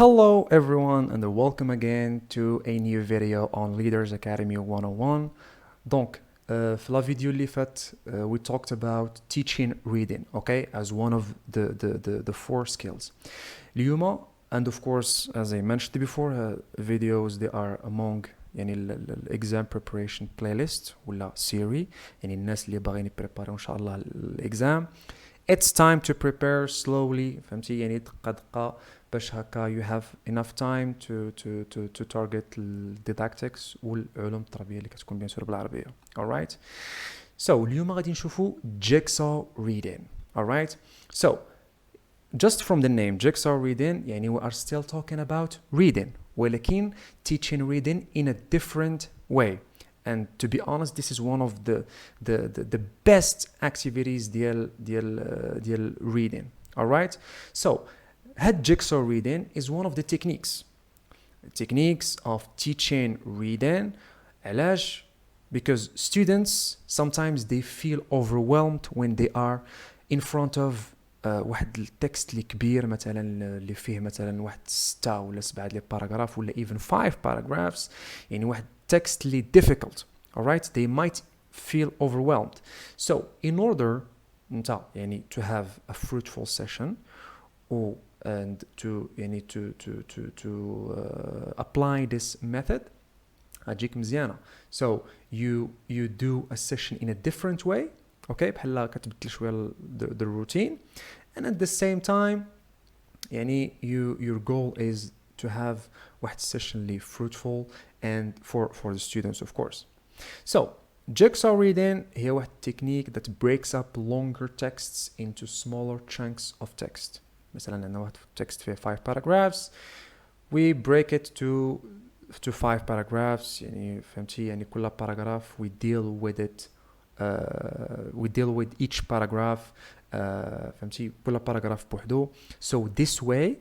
Hello everyone and welcome again to a new video on Leaders Academy 101. Donc, في la vidéo اللي فات, we talked about teaching reading, okay, as one of the four skills. اليوم, and of course, as I mentioned before, videos they are among يعني exam preparation playlist ولا series, يعني الناس اللي باغيين يبريباريو إن شاء الله الإكزام. It's time to prepare slowly, فهمتي يعني دقة دقة باش هكا you have enough time to target didactics والعلوم التربية اللي كتكون بيان سور بالعربية. Alright. So اليوم غادي نشوفوا jigsaw reading. Alright. So just from the name jigsaw reading يعني we are still talking about reading ولكن teaching reading in a different way. And to be honest, this is one of the best activities ديال reading. Alright. So head jigsaw reading is one of the techniques of teaching reading. علاش? Because students sometimes they feel overwhelmed when they are in front of واحد التكست اللي كبير مثلا اللي فيه مثلا واحد 6 ولا 7 ديال باراغراف ولا even 5 paragraphs, يعني واحد text اللي difficult. Alright, they might feel overwhelmed. So in order نتا يعني to have a fruitful session and to يعني to apply this method هتجيك مزيانة. So you do a session in a different way, okay, بحال كتبدل شوية the routine, and at the same time يعني your goal is to have واحد session اللي fruitful and for the students of course. So jigsaw reading هي واحد technique that breaks up longer texts into smaller chunks of text. مثلا عندنا واحد text فيه 5 paragraphs, we break it to 5 paragraphs, يعني فهمتي يعني كل paragraph we deal with it, we deal with each paragraph, فهمتي كل paragraph بوحدو. So this way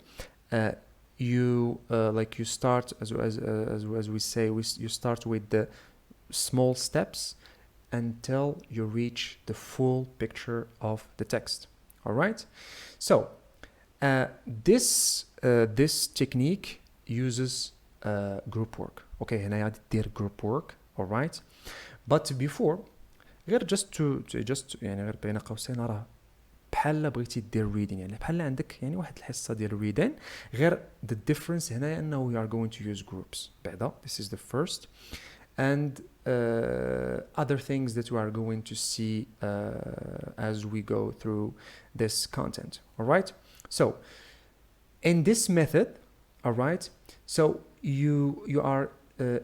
you like you start as we say you start with the small steps until you reach the full picture of the text. All right. So this technique uses group work. Okay, هنا غادي دير group work. All right. But before غير just يعني غير بين قوسين راه بحال بغيتي دير reading, يعني بحال عندك يعني واحد الحصة ديال reading, غير the difference هنا أنه we are going to use groups. بعدا this is the first, and other things that we are going to see as we go through this content. All right. So in this method, all right, so you are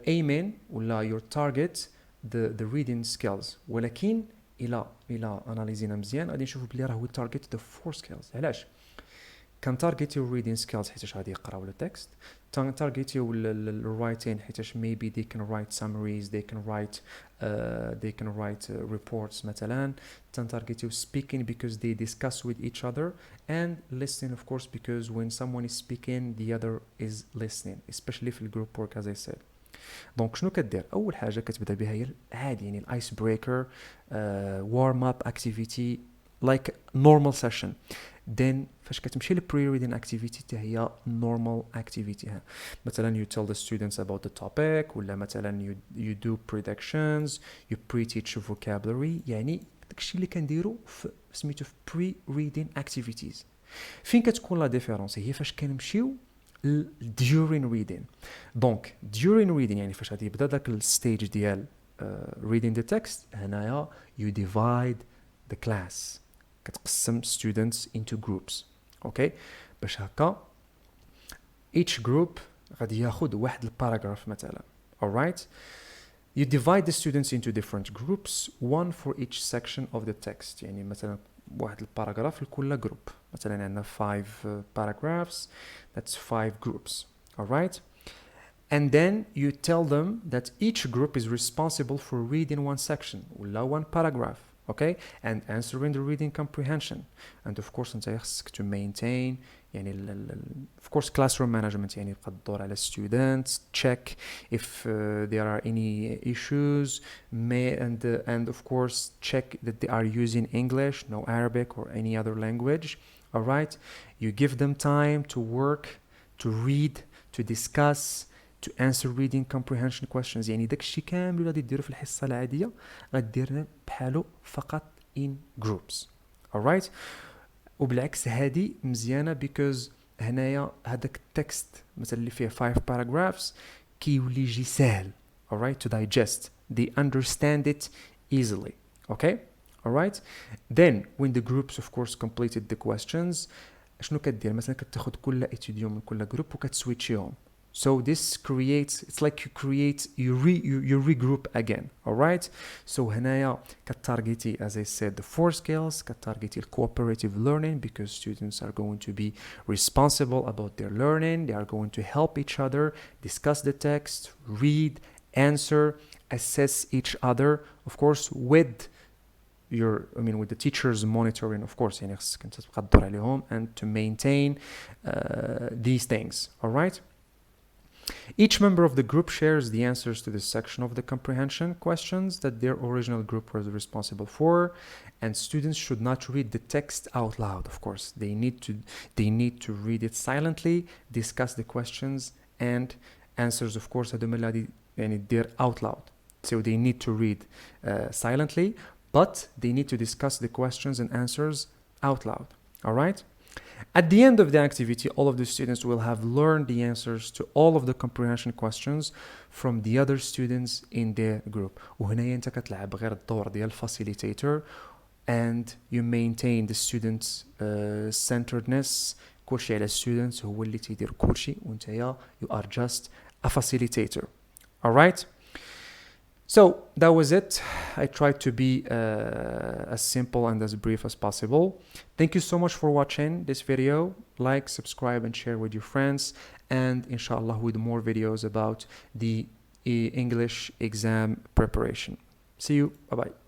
aiming ولا your target the reading skills, ولكن إلى أناليزينا مزيان غادي نشوفوا بلي راه we target the 4 skills. علاش؟ كان targetيو reading skills حيتاش غادي يقراو التكست, كان targetيو writing حيتاش maybe they can write summaries, they can write reports مثلا, كان targetيو speaking because they discuss with each other, and listening of course because when someone is speaking the other is listening, especially في group work as I said. دونك شنو كدير؟ اول حاجه كتبدا بها هي عادي يعني الايس بريكر, warm up activity like normal session. then فاش كتمشي للبري ريدين activity حتى هي normal activity. مثلا you tell the students about the topic, ولا مثلا you do predictions, you pre-teach vocabulary, يعني داكشي اللي كنديرو سميتو في بري ريدين activities. فين كتكون لا ديفيرونس؟ هي فاش كنمشيو during reading. دونك during reading يعني فاش غادي يبدا داك الستيج ديال reading the text, هنايا you divide the class, كتقسم students into groups. okay, باش هكا each group غادي ياخد واحد الباراجراف مثلا. alright, you divide the students into different groups, one for each section of the text. يعني مثلا واحد الباراجراف لكل جروب, مثلا عندنا 5 paragraphs, that's 5 groups. alright, and then you tell them that each group is responsible for reading one section ولا one paragraph, okay, and answering the reading comprehension. and of course انت خصك to maintain يعني of course classroom management, يعني يبقى الدور على students, check if there are any issues, and of course check that they are using English, no Arabic or any other language. All right, you give them time to work to read, to discuss, to answer reading comprehension questions. يعني داك الشيء كامل اللي غادي ديرو في الحصة العادية غديرنا بحالو فقط in groups. alright. وبالعكس هادي مزيانة because هنايا هذاك التكست مثلا اللي فيه 5 paragraphs كيولي يجي سهل. alright, to digest. They understand it easily. okay. alright. Then when the groups of course completed the questions شنو كدير مثلا كتاخد كل اتيديون من كل جروب وكتسويتشيهم. So this creates, it's like you regroup again. alright. So هنايا كتارجيتي as I said the 4 skills, كتارجيتي cooperative learning because students are going to be responsible about their learning. They are going to help each other, discuss the text, read, answer, assess each other, of course with with the teachers monitoring, of course, يعني خصك انت تبقى تدور عليهم and to maintain these things. alright. Each member of the group shares the answers to this section of the comprehension questions that their original group was responsible for, and students should not read the text out loud. Of course, they need to read it silently, discuss the questions and answers. Of course, هادو اللي يعني دير out loud. So they need to read silently, but they need to discuss the questions and answers out loud. All right. At the end of the activity, all of the students will have learned the answers to all of the comprehension questions from the other students in their group. وهنا انت كتلعب غير الدور ديال facilitator and you maintain the students centeredness. كلشي على students هو اللي تيدير كلشي وانت you are just a facilitator. All right. So that was it. I tried to be as simple and as brief as possible. Thank you so much for watching this video. Like, subscribe and share with your friends, and inshallah with more videos about the English exam preparation. See you. Bye bye.